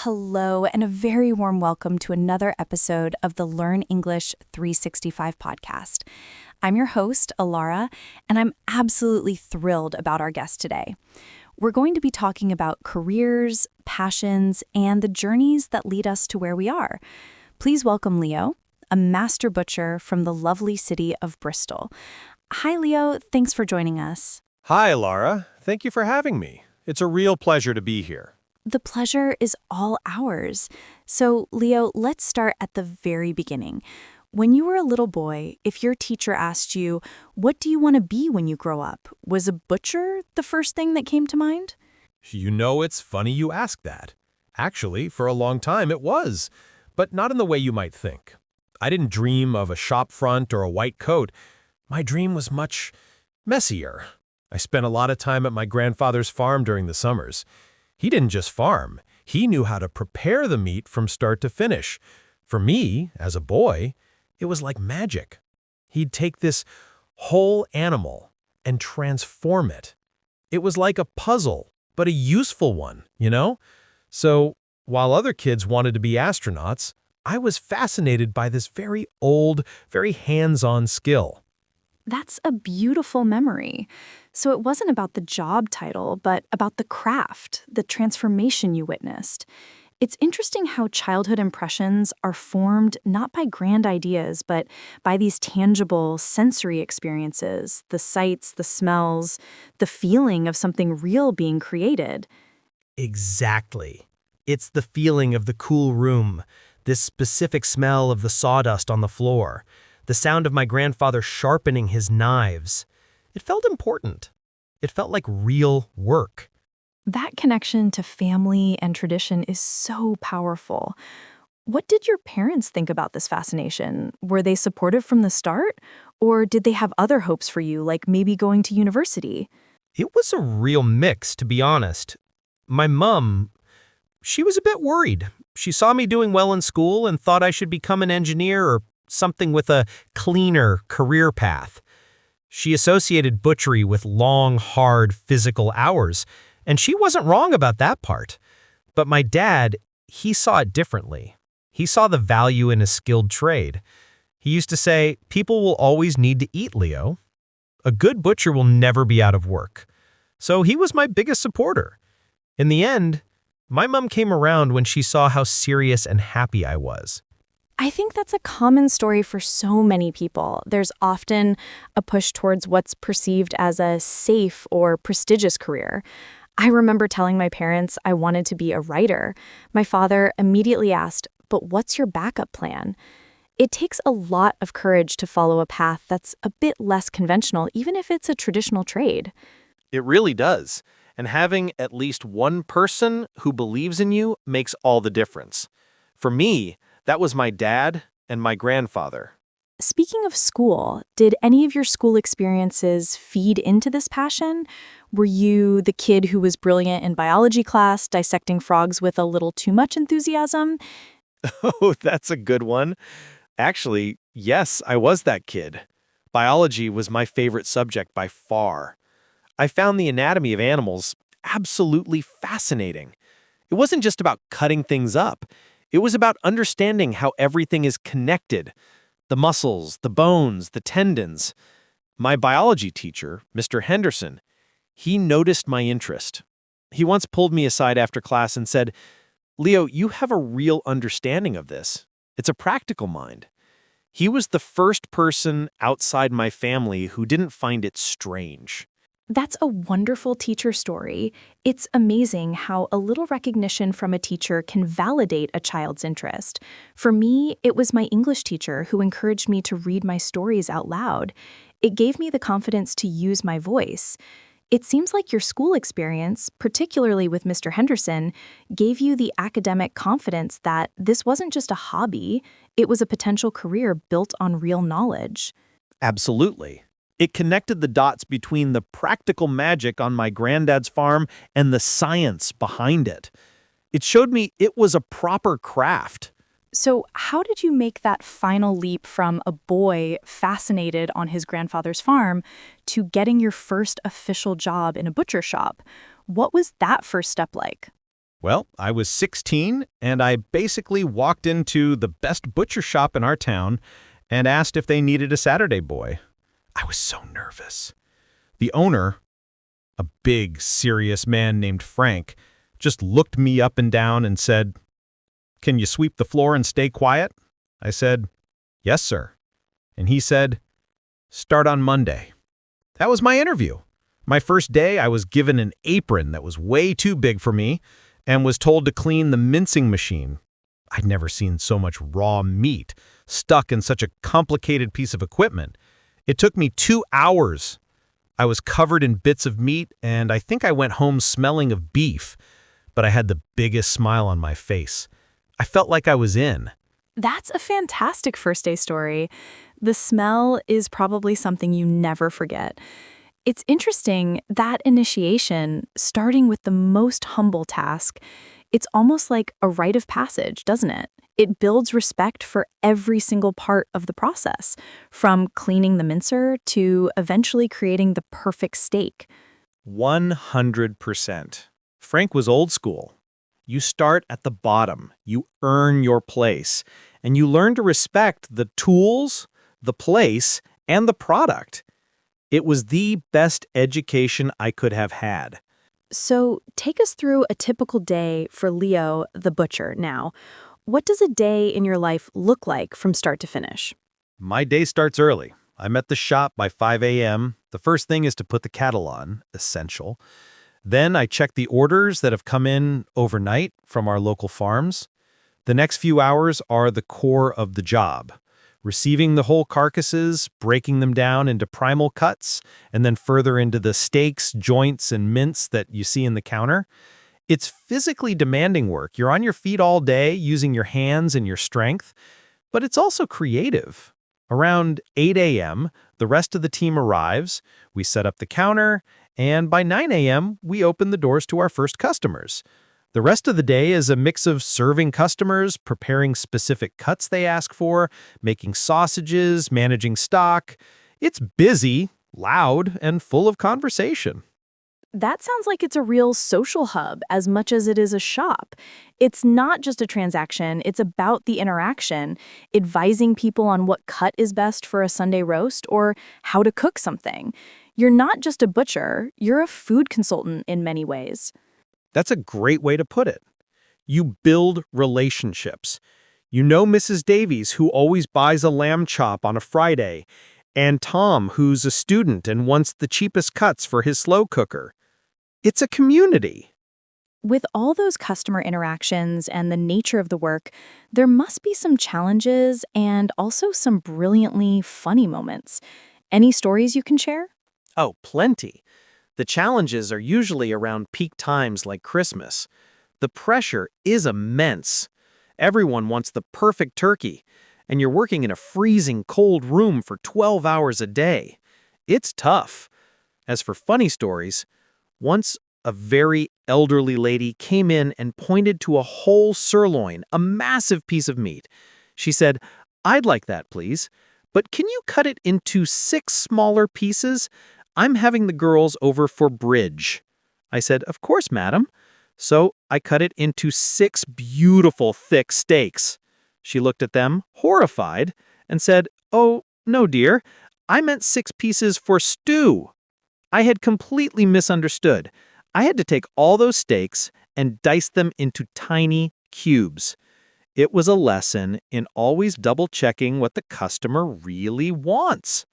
Hello, and a very warm welcome to another episode of the Learn English 365 podcast. I'm your host, Alara, and I'm absolutely thrilled about our guest today. We're going to be talking about careers, passions, and the journeys that lead us to where we are. Please welcome Leo, a master butcher from the lovely city of Bristol. Hi, Leo. Thanks for joining us. Hi, Laura. Thank you for having me. It's a real pleasure to be here. The pleasure is all ours. So, Leo, let's start at the very beginning. When you were a little boy, if your teacher asked you, what do you want to be when you grow up? Was a butcher the first thing that came to mind? You know, it's funny you ask that. Actually, for a long time it was, but not in the way you might think. I didn't dream of a shop front or a white coat. My dream was much messier. I spent a lot of time at my grandfather's farm during the summers. He didn't just farm. He knew how to prepare the meat from start to finish. For me, as a boy, it was like magic. He'd take this whole animal and transform it. It was like a puzzle, but a useful one, you know? So, while other kids wanted to be astronauts, I was fascinated by this very old, very hands-on skill. That's a beautiful memory. So it wasn't about the job title, but about the craft, the transformation you witnessed. It's interesting how childhood impressions are formed not by grand ideas, but by these tangible sensory experiences, the sights, the smells, the feeling of something real being created. Exactly. It's the feeling of the cool room, this specific smell of the sawdust on the floor, the sound of my grandfather sharpening his knives. It felt important. It felt like real work. That connection to family and tradition is so powerful. What did your parents think about this fascination? Were they supportive from the start? Or did they have other hopes for you, like maybe going to university? It was a real mix, to be honest. My mom, she was a bit worried. She saw me doing well in school and thought I should become an engineer or something with a cleaner career path. She associated butchery with long, hard physical hours, and she wasn't wrong about that part. But my dad, he saw it differently. He saw the value in a skilled trade. He used to say, people will always need to eat, Leo. A good butcher will never be out of work. So he was my biggest supporter. In the end, my mom came around when she saw how serious and happy I was. I think that's a common story for so many people. There's often a push towards what's perceived as a safe or prestigious career. I remember telling my parents I wanted to be a writer. My father immediately asked, "But what's your backup plan?" It takes a lot of courage to follow a path that's a bit less conventional, even if it's a traditional trade. It really does. And having at least one person who believes in you makes all the difference. For me, that was my dad and my grandfather. Speaking of school, did any of your school experiences feed into this passion? Were you the kid who was brilliant in biology class, dissecting frogs with a little too much enthusiasm? Oh, that's a good one. Actually, yes, I was that kid. Biology was my favorite subject by far. I found the anatomy of animals absolutely fascinating. It wasn't just about cutting things up. It was about understanding how everything is connected. The muscles, the bones, the tendons. My biology teacher, Mr. Henderson, he noticed my interest. He once pulled me aside after class and said, "Leo, you have a real understanding of this. It's a practical mind." He was the first person outside my family who didn't find it strange. That's a wonderful teacher story. It's amazing how a little recognition from a teacher can validate a child's interest. For me, it was my English teacher who encouraged me to read my stories out loud. It gave me the confidence to use my voice. It seems like your school experience, particularly with Mr. Henderson, gave you the academic confidence that this wasn't just a hobby, it was a potential career built on real knowledge. Absolutely. It connected the dots between the practical magic on my granddad's farm and the science behind it. It showed me it was a proper craft. So how did you make that final leap from a boy fascinated on his grandfather's farm to getting your first official job in a butcher shop? What was that first step like? Well, I was 16, and I basically walked into the best butcher shop in our town and asked if they needed a Saturday boy. I was so nervous. The owner, a big, serious man named Frank, just looked me up and down and said, "Can you sweep the floor and stay quiet?" I said, "Yes, sir." And he said, "Start on Monday." That was my interview. My first day, I was given an apron that was way too big for me and was told to clean the mincing machine. I'd never seen so much raw meat stuck in such a complicated piece of equipment. It took me 2 hours. I was covered in bits of meat, and I think I went home smelling of beef, but I had the biggest smile on my face. I felt like I was in. That's a fantastic first day story. The smell is probably something you never forget. It's interesting, that initiation, starting with the most humble task, it's almost like a rite of passage, doesn't it? It builds respect for every single part of the process, from cleaning the mincer to eventually creating the perfect steak. 100%. Frank was old school. You start at the bottom, you earn your place, and you learn to respect the tools, the place, and the product. It was the best education I could have had. So take us through a typical day for Leo, the butcher, now. What does a day in your life look like from start to finish? My day starts early. I'm at the shop by 5 a.m. The first thing is to put the kettle on, essential. Then I check the orders that have come in overnight from our local farms. The next few hours are the core of the job. Receiving the whole carcasses, breaking them down into primal cuts, and then further into the steaks, joints, and mince that you see in the counter. It's physically demanding work. You're on your feet all day using your hands and your strength, but it's also creative. Around 8 a.m., the rest of the team arrives, we set up the counter, and by 9 a.m., we open the doors to our first customers. The rest of the day is a mix of serving customers, preparing specific cuts they ask for, making sausages, managing stock. It's busy, loud, and full of conversation. That sounds like it's a real social hub as much as it is a shop. It's not just a transaction, it's about the interaction, advising people on what cut is best for a Sunday roast or how to cook something. You're not just a butcher, you're a food consultant in many ways. That's a great way to put it. You build relationships. You know Mrs. Davies, who always buys a lamb chop on a Friday, and Tom, who's a student and wants the cheapest cuts for his slow cooker. It's a community. With all those customer interactions and the nature of the work, there must be some challenges and also some brilliantly funny moments. Any stories you can share? Oh, plenty. The challenges are usually around peak times like Christmas. The pressure is immense. Everyone wants the perfect turkey, and you're working in a freezing cold room for 12 hours a day. It's tough. As for funny stories, once a very elderly lady came in and pointed to a whole sirloin, a massive piece of meat. She said, "I'd like that, please. But can you cut it into 6 smaller pieces? I'm having the girls over for bridge." I said, "Of course, madam." So I cut it into 6 beautiful, thick steaks. She looked at them, horrified, and said, "Oh, no, dear. I meant 6 pieces for stew." I had completely misunderstood. I had to take all those steaks and dice them into tiny cubes. It was a lesson in always double-checking what the customer really wants.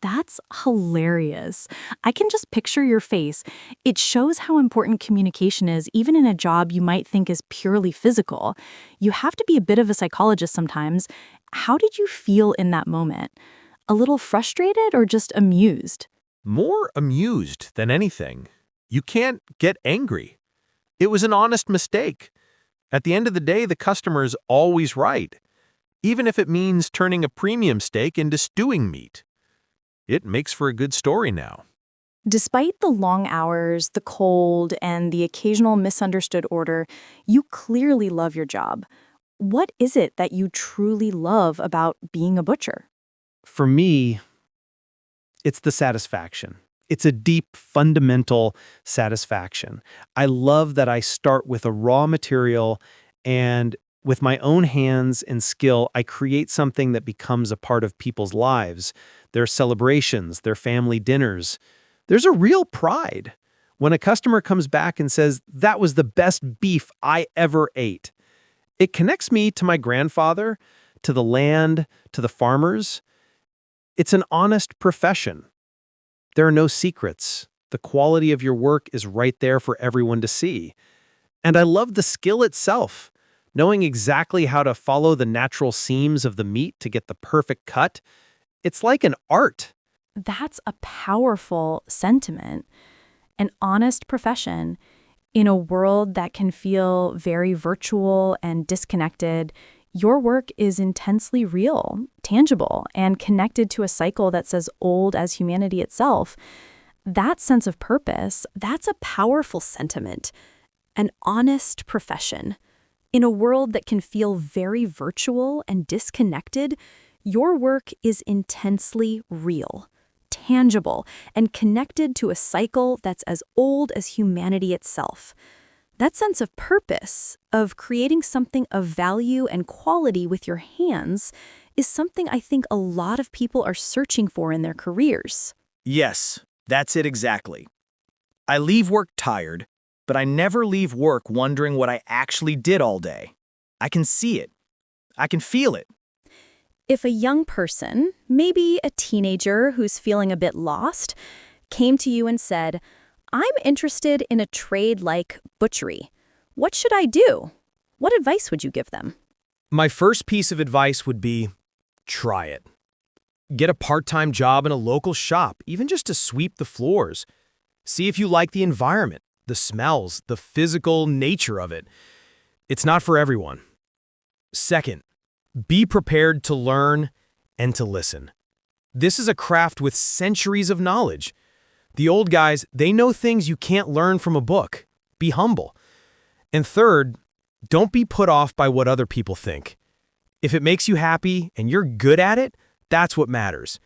That's hilarious. I can just picture your face. It shows how important communication is, even in a job you might think is purely physical. You have to be a bit of a psychologist sometimes. How did you feel in that moment? A little frustrated or just amused? More amused than anything. You can't get angry. It was an honest mistake. At the end of the day, the customer's always right, even if it means turning a premium steak into stewing meat. It makes for a good story now. Despite the long hours, the cold, and the occasional misunderstood order, you clearly love your job. What is it that you truly love about being a butcher? For me, it's the satisfaction. It's a deep, fundamental satisfaction. I love that I start with a raw material and with my own hands and skill, I create something that becomes a part of people's lives, their celebrations, their family dinners. There's a real pride when a customer comes back and says, "That was the best beef I ever ate." It connects me to my grandfather, to the land, to the farmers. It's an honest profession. There are no secrets. The quality of your work is right there for everyone to see. And I love the skill itself, knowing exactly how to follow the natural seams of the meat to get the perfect cut. It's like an art. That's a powerful sentiment. An honest profession in a world that can feel very virtual and disconnected. Your work is intensely real, tangible, and connected to a cycle that's as old as humanity itself. That sense of purpose, that's a powerful sentiment. An honest profession. In a world that can feel very virtual and disconnected, your work is intensely real, tangible, and connected to a cycle that's as old as humanity itself. That sense of purpose, of creating something of value and quality with your hands, is something I think a lot of people are searching for in their careers. Yes, that's it exactly. I leave work tired, but I never leave work wondering what I actually did all day. I can see it. I can feel it. If a young person, maybe a teenager who's feeling a bit lost, came to you and said, "I'm interested in a trade like butchery. What should I do?" What advice would you give them? My first piece of advice would be, try it. Get a part-time job in a local shop, even just to sweep the floors. See if you like the environment, the smells, the physical nature of it. It's not for everyone. Second, be prepared to learn and to listen. This is a craft with centuries of knowledge. The old guys, they know things you can't learn from a book. Be humble. And third, don't be put off by what other people think. If it makes you happy and you're good at it, that's what matters.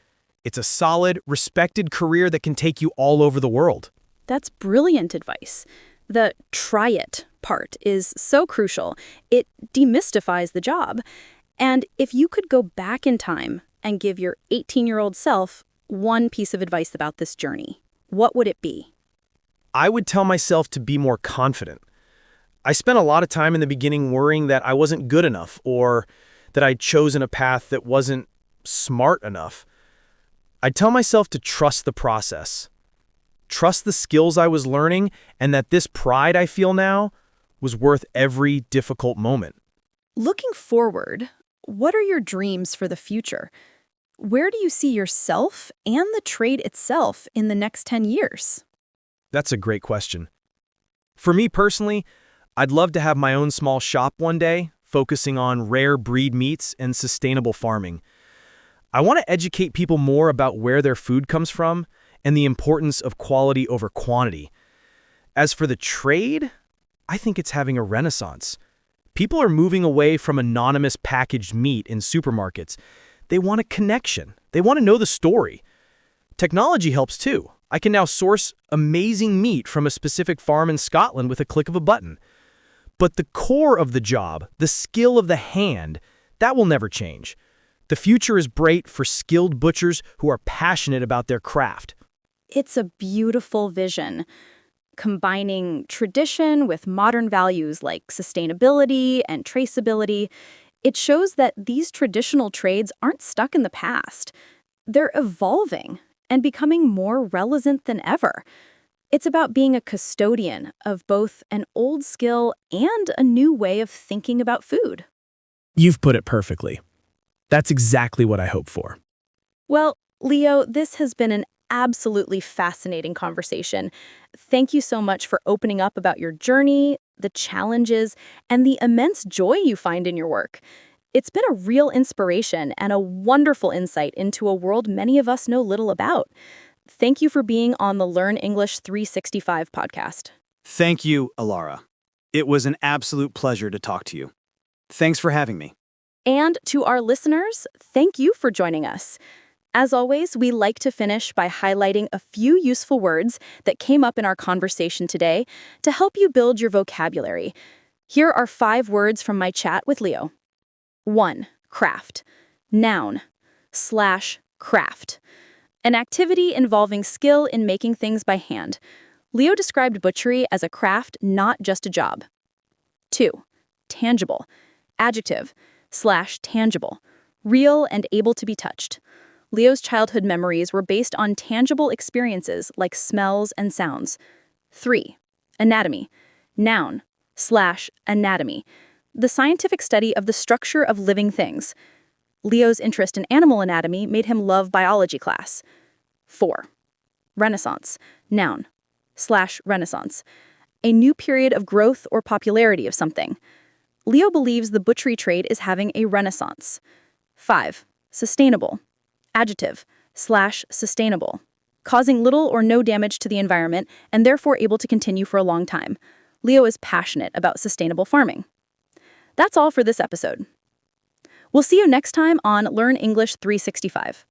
It's a solid, respected career that can take you all over the world. That's brilliant advice. The try it part is so crucial. It demystifies the job. And if you could go back in time and give your 18-year-old self one piece of advice about this journey, what would it be? I would tell myself to be more confident. I spent a lot of time in the beginning worrying that I wasn't good enough or that I'd chosen a path that wasn't smart enough. I'd tell myself to trust the process, trust the skills I was learning, and that this pride I feel now was worth every difficult moment. Looking forward, what are your dreams for the future? Where do you see yourself and the trade itself in the next 10 years? That's a great question. For me personally, I'd love to have my own small shop one day, focusing on rare breed meats and sustainable farming. I want to educate people more about where their food comes from and the importance of quality over quantity. As for the trade, I think it's having a renaissance. People are moving away from anonymous packaged meat in supermarkets. They want a connection. They want to know the story. Technology helps too. I can now source amazing meat from a specific farm in Scotland with a click of a button. But the core of the job, the skill of the hand, that will never change. The future is bright for skilled butchers who are passionate about their craft. It's a beautiful vision, combining tradition with modern values like sustainability and traceability. It shows that these traditional trades aren't stuck in the past. They're evolving and becoming more relevant than ever. It's about being a custodian of both an old skill and a new way of thinking about food. You've put it perfectly. That's exactly what I hope for. Well, Leo, this has been an absolutely fascinating conversation. Thank you so much for opening up about your journey, the challenges, and the immense joy you find in your work. It's been a real inspiration and a wonderful insight into a world many of us know little about. Thank you for being on the Learn English 365 podcast. Thank you, Alara. It was an absolute pleasure to talk to you. Thanks for having me. And to our listeners, thank you for joining us. As always, we like to finish by highlighting a few useful words that came up in our conversation today to help you build your vocabulary. Here are 5 words from my chat with Leo. 1. Craft. Noun. /craft. An activity involving skill in making things by hand. Leo described butchery as a craft, not just a job. 2. Tangible. Adjective. /tangible. Real and able to be touched. Leo's childhood memories were based on tangible experiences like smells and sounds. 3. Anatomy. Noun. /anatomy. The scientific study of the structure of living things. Leo's interest in animal anatomy made him love biology class. 4. Renaissance. Noun. /Renaissance. A new period of growth or popularity of something. Leo believes the butchery trade is having a renaissance. 5. Sustainable. Adjective. /sustainable. Causing little or no damage to the environment and therefore able to continue for a long time. Leo is passionate about sustainable farming. That's all for this episode. We'll see you next time on Learn English 365.